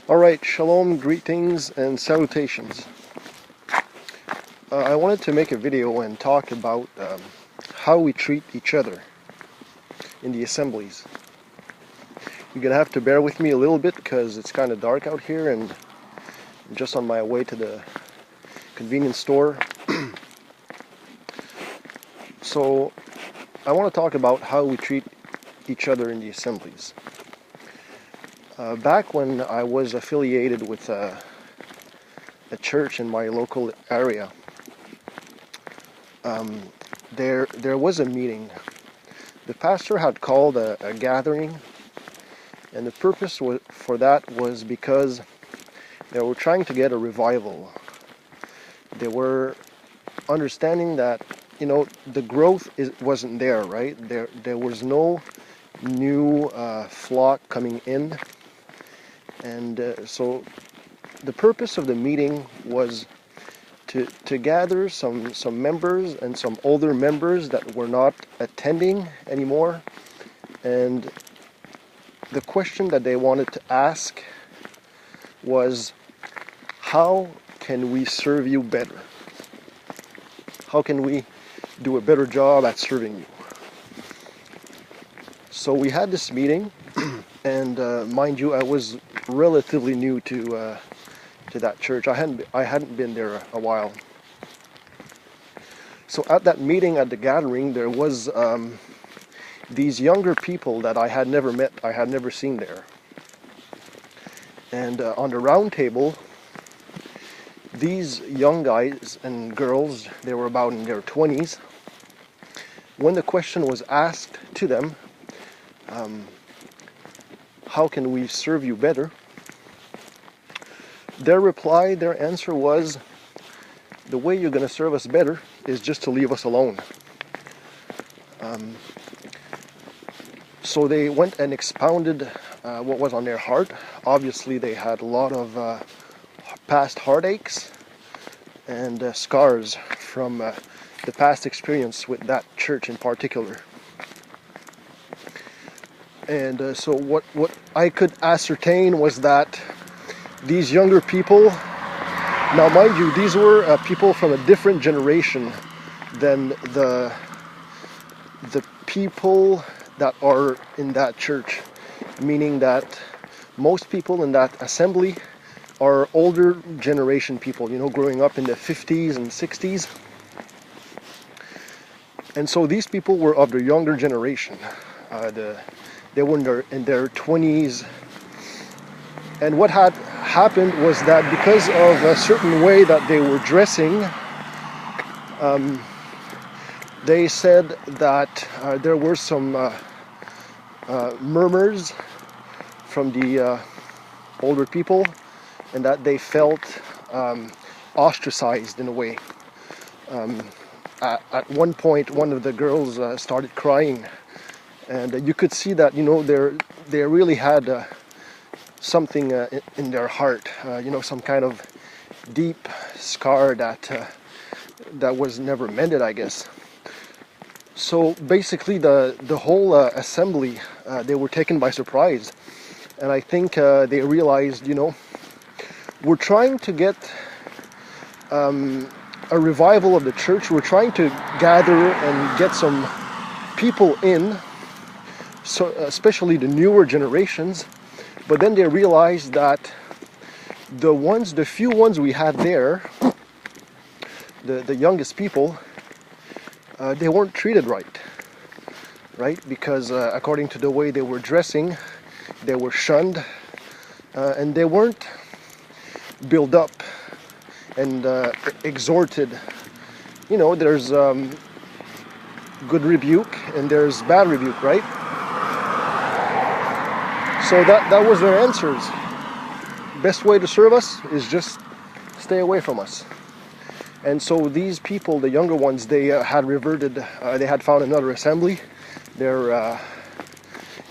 Alright, shalom, greetings, and salutations. I wanted to make a video and talk about how we treat each other in the assemblies. You're going to have to bear with me a little bit because it's kind of dark out here and I'm just on my way to the convenience store. So, I want to talk about how we treat each other in the assemblies. Back when I was affiliated with a church in my local area, there was a meeting. The pastor had called a gathering, and the purpose for that was because they were trying to get a revival. They were understanding that, the growth wasn't there, right? There was no new flock coming in. And so the purpose of the meeting was to gather some members and some older members that were not attending anymore. And the question that they wanted to ask was, how can we serve you better? How can we do a better job at serving you? So we had this meeting, and mind you, I was relatively new to that church. I hadn't been there a while. So at that meeting, at the gathering, there was these younger people that I had never met, I had never seen there. And on the round table, these young guys and girls, they were about in their 20s, when the question was asked to them, how can we serve you better? Their answer was, the way you're going to serve us better is just to leave us alone. So they went and expounded what was on their heart. Obviously, they had a lot of past heartaches and scars from the past experience with that church in particular. And so what I could ascertain was that these younger people, now mind you, these were people from a different generation than the people that are in that church, meaning that most people in that assembly are older generation people, growing up in the 50s and 60s. And so these people were of the younger generation. They were in their 20s. And what had happened was that because of a certain way that they were dressing, they said that there were some murmurs from the older people, and that they felt ostracized in a way. At one point, one of the girls started crying, and you could see that they really had something in their heart, some kind of deep scar that was never mended, I guess. So basically, the whole assembly, they were taken by surprise, and I think they realized, we're trying to get a revival of the church. We're trying to gather and get some people in, so especially the newer generations. But then they realized that the few ones we had there, the youngest people, they weren't treated right? Because according to the way they were dressing, they were shunned, and they weren't built up and exhorted. There's good rebuke and there's bad rebuke, right? So that was their answers. Best way to serve us is just stay away from us. And so these people, the younger ones, they had reverted. They had found another assembly. They're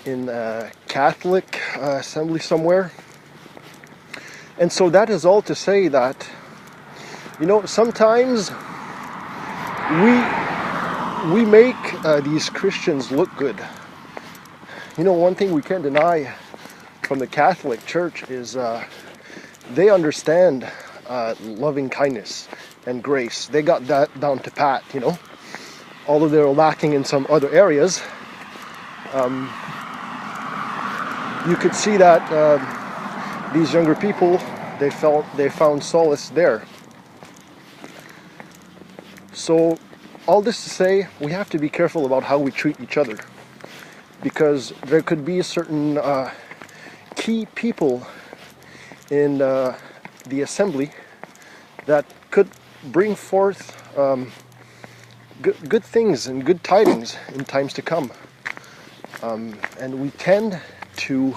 in a Catholic assembly somewhere. And so that is all to say that, sometimes we make these Christians look good. One thing we can't deny from the Catholic Church is they understand loving kindness and grace. They got that down to pat, you know. Although they're lacking in some other areas, you could see that these younger people, they found solace there. So all this to say, we have to be careful about how we treat each other, because there could be certain key people in the assembly that could bring forth good things and good tidings in times to come. And we tend to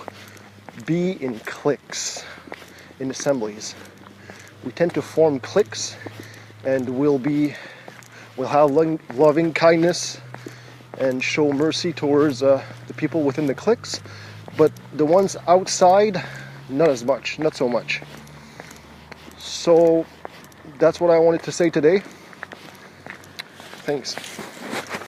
be in cliques in assemblies. We tend to form cliques, and we'll have loving kindness and show mercy towards the people within the cliques, but the ones outside, not so much. So that's what I wanted to say today. Thanks.